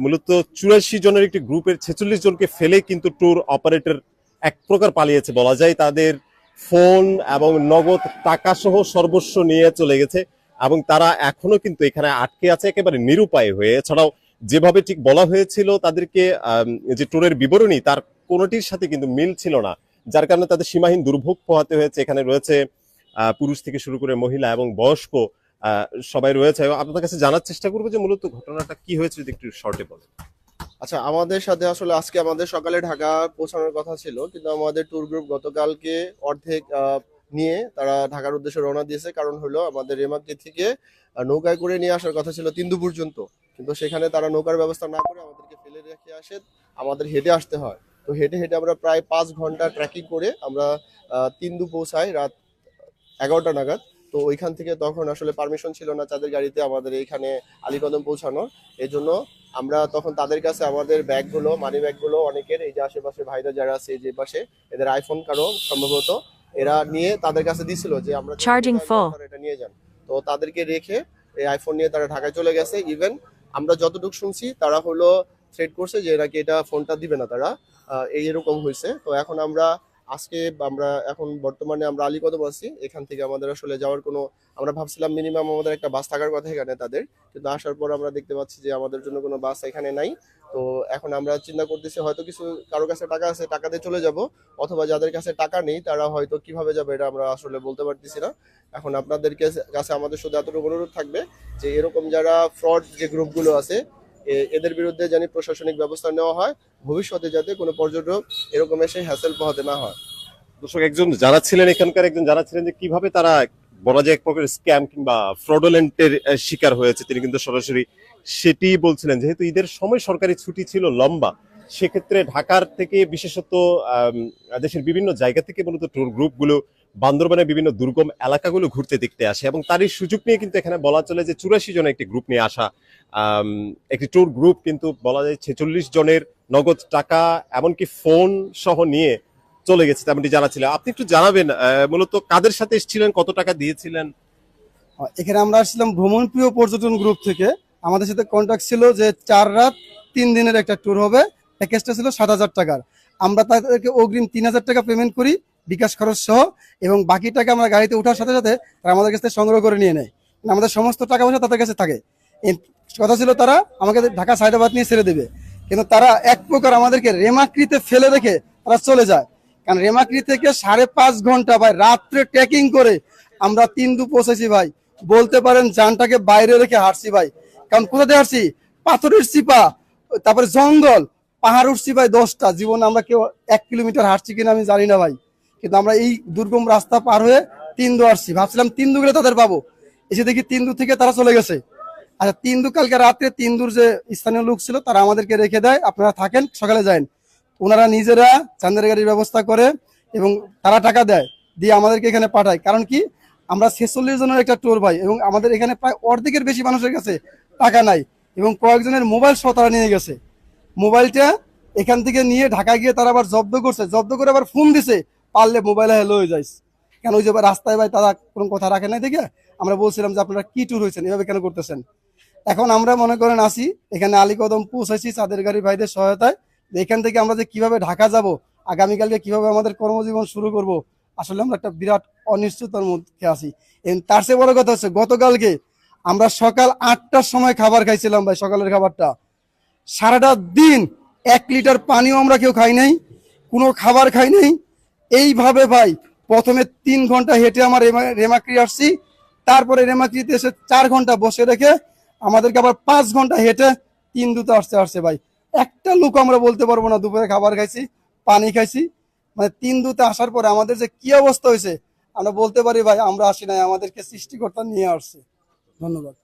মূলত 84 জনের একটি গ্রুপের 46 জনকে ফেলে কিন্তু ট্যুর অপারেটর এক প্রকার পালিয়েছে বলা যায়। তাদের ফোন এবং নগদ টাকা সহ সর্বস্ব নিয়ে চলে গেছে এবং তারা এখনো কিন্তু এখানে আটকে আছে একেবারে নিরুপায় হয়ে। এছাড়াও যেভাবে ঠিক বলা হয়েছিল তাদেরকে যে ট্যুরের বিবরণী তার কোনোটির সাথে কিন্তু মিল ছিল না, যার কারণে তাদের সীমাহীন দুর্ভোগ পোহাতে হয়েছে। এখানে রয়েছে পুরুষ থেকে শুরু করে মহিলা এবং বয়স্ক সবাই রয়েছে। এবং আপনাদের কাছে জানার চেষ্টা করবো যে মূলত ঘটনাটা কি হয়েছে, যদি একটু শর্টে বলেন। আচ্ছা, আমাদের সাথে আসলে আজকে আমাদের সকালে ঢাকা পৌঁছানোর কথা ছিল, কিন্তু আমাদের ট্যুর গ্রুপ গতকালকে অর্ধেক নিয়ে তারা ঢাকার উদ্দেশ্যে রওনা দিয়েছে। কারণ হলো আমাদের রেমাক্রি থেকে নৌকায় করে নিয়ে আসার কথা ছিল তিন্দু পর্যন্ত, কিন্তু সেখানে তারা নৌকার ব্যবস্থা না করে আমাদেরকে ফেলে রেখে আসে। আমাদের হেঁটে আসতে হয়। তো হেঁটে হেঁটে আমরা প্রায় 5 ঘন্টা ট্রেকিং করে আমরা তিন্দু পৌঁছাই রাত 11টা নাগাদ। তো ওইখান থেকে তখন আসলে পারমিশন ছিল না তাদের গাড়িতে আমাদের এইখানে আলীকদম পৌঁছানোর। এই জন্য আমরা তখন তাদের কাছে আমাদের ব্যাগগুলো, মানি ব্যাগগুলো অনেকের, এই যে আশেপাশে ভাইরা যারা আছে যে পাশে, এদের আইফোন কারো সম্ভবত, এরা নিয়ে তাদের কাছে দিছিল যে আমরা এটা নিয়ে যান। তো তাদেরকে রেখে এই আইফোন নিয়ে তারা ঢাকায় চলে গেছে। ইভেন আমরা যতটুকু শুনছি তারা হলো থ্রেট করছে যে নাকি এটা ফোনটা দিবে না তারা, এইরকম হয়েছে। তো এখন আজকে আমরা এখন বর্তমানে আমরা আলীকদম আছি। এখান থেকে আমাদের আসলে যাওয়ার কোনো, আমরা ভাবছিলাম মিনিমাম আমাদের একটা বাস থাকার কথা এখানে তাদের, কিন্তু আসার পর আমরা দেখতে পাচ্ছি যে আমাদের জন্য কোনো বাস এখানে নাই। তো এখন আমরা চিন্তা করতেছি হয়তো কিছু কারো কাছে টাকা আছে, টাকা দিয়ে চলে যাব, অথবা যাদের কাছে টাকা নেই তারা হয়তো কিভাবে যাবে এটা আমরা আসলে বলতে পারতেছি না। এখন আপনাদের কাছে আমাদের শুধু এতটুকু অনুরোধ থাকবে যে এরকম যারা ফ্রড যে গ্রুপগুলো আছে এদের বিরুদ্ধে জানি প্রশাসনিক ব্যবস্থা নেওয়া হয়, ভবিষ্যতে যাতে কোনো পর্যটক এরকম এসে হ্যাসেল পোহাতে না হয়। দর্শক, একজন যারা ছিলেন এখানকার একজন যারা ছিলেন যে কিভাবে তারা বলা যায় এক প্রকার স্ক্যাম কিংবা ফ্রডুলেন্টের শিকার হয়েছে, তিনি কিন্তু সরাসরি সেটি বলছিলেন। যেহেতু ঈদের সময় সরকারি ছুটি ছিল লম্বা, সেক্ষেত্রে ঢাকার থেকে বিশেষত দেশের বিভিন্ন জায়গা থেকে মূলত ট্যুর গ্রুপগুলো বান্দরবানের বিভিন্ন দুর্গম এলাকাগুলো ঘুরতে দেখতে আসে এবং তারই সুযোগ নিয়ে কিন্তু এখানে বলা চলে যে 84 জনের একটি গ্রুপ নিয়ে আসা একটি ট্যুর গ্রুপ কিন্তু বলা যায় 46 জনের নগদ টাকা এমনকি ফোন সহ নিয়ে চলে গেছে, তেমনটি জানা ছিল। আপনি একটু জানাবেন মূলত কাদের সাথে এসেছিলেন, কত টাকা দিয়েছিলেন? এখানে আমরা আসছিলাম ভ্রমণ প্রিয় পর্যটন গ্রুপ থেকে। আমাদের সাথে কন্ট্যাক্ট ছিল যে 4 রাত 3 দিনের একটা ট্যুর হবে, প্যাকেজটা ছিল 7,000 টাকার। আমরা তাদেরকে অগ্রিম 3,000 টাকা পেমেন্ট করি বিকাশ খরচ সহ, এবং বাকি টাকা আমরা গাড়িতে ওঠার সাথে সাথে তারা আমাদের কাছ থেকে সংগ্রহ করে নিয়ে নেয়। আমাদের সমস্ত টাকা পয়সা তাদের কাছে থাকে। এই কথা ছিল তারা আমাকে ঢাকা সায়দাবাদ নিয়ে ছেড়ে দেবে, কিন্তু তারা এক প্রকার আমাদেরকে রেমাক্রিতে ফেলে রেখে তারা চলে যায়। কারণ রেমাক্রি থেকে 5.5 ঘন্টা ভাই রাত্রে ট্রেকিং করে আমরা তিন্দু পৌঁছেছি ভাই। বলতে পারেন জানটাকে বাইরে রেখে হাঁটছি ভাই। কারণ কোথাতে হাঁটছি? পাথরের চিপা, তারপরে জঙ্গল, পাহাড় উঠছি ভাই 10টা। জীবনে আমরা কেউ 1 কিলোমিটার হাঁটছি কিনা আমি জানি না ভাই, কিন্তু আমরা এই দুর্গম রাস্তা পার হয়ে তিন্দু আসছি। ভাবছিলাম তিন্দু গেলে তাদের পাবো, এসে দেখি তিন্দু থেকে তারা চলে গেছে। আচ্ছা, তিন্দু কালকে রাত্রে তিন্দুর যে স্থানীয় লোক ছিল তারা আমাদেরকে রেখে দেয়, আপনারা থাকেন সকালে যান। ওনারা নিজেরা চান্দের গাড়ির ব্যবস্থা করে এবং তারা টাকা দেয়, দিয়ে আমাদেরকে এখানে পাঠায়। কারণ কি, আমরা 46 জনের একটা ট্যুর ভাই, এবং আমাদের এখানে প্রায় অর্ধেকের বেশি মানুষের কাছে টাকা নাই, এবং কয়েকজনের মোবাইল সহ তারা নিয়ে গেছে। মোবাইলটা এখান থেকে নিয়ে ঢাকা গিয়ে তারা আবার জব্দ করছে, জব্দ করে আবার ফোন দিছে, পারলে মোবাইলে হ্যালো হয়ে যাইস। কেন ওই যে রাস্তায় ভাই তারা কোনো কথা রাখে নাই দেখে আমরা বলছিলাম যে আপনারা কি ট্যুর হয়েছেন, এভাবে কেন করতেছেন। এখন আমরা মনে করেন আসি এখানে আলীকদম পৌঁছাইছি চাঁদের গাড়ি ভাইদের সহায়তায়। এখান থেকে আমরা যে কিভাবে ঢাকা যাব, আগামীকালকে কিভাবে আমাদের কর্মজীবন শুরু করব, আসলে আমরা একটা বিরাট অনিশ্চয়তার মধ্যে আছি। তার চেয়ে বড় কথা হচ্ছে গতকালকে আমরা সকাল 8টার সময় খাবার খাইছিলাম ভাই, সকালের খাবারটা। সারাটা দিন 1 লিটার পানিও আমরা কেউ খাই নাই, কোনো খাবার খাই নাই। এইভাবে ভাই প্রথমে 3 ঘন্টা হেঁটে আমার রেমাক্রি আসছি, তারপরে রেমাক্রিতে এসে 4 ঘন্টা বসে রেখে আমাদেরকে আবার 5 ঘন্টা হেঁটে তিন্দুতে আসছে ভাই। একটা লোক আমরা বলতে পারবো না দুপুরে খাবার খাইছি, পানি খাইছি। মানে তিন্দুতে আসার পরে আমাদের যে কি অবস্থা হয়েছে আমরা বলতে পারি ভাই আমরা আসি নাই, আমাদেরকে সৃষ্টিকর্তা নিয়ে আসছে। ধন্যবাদ।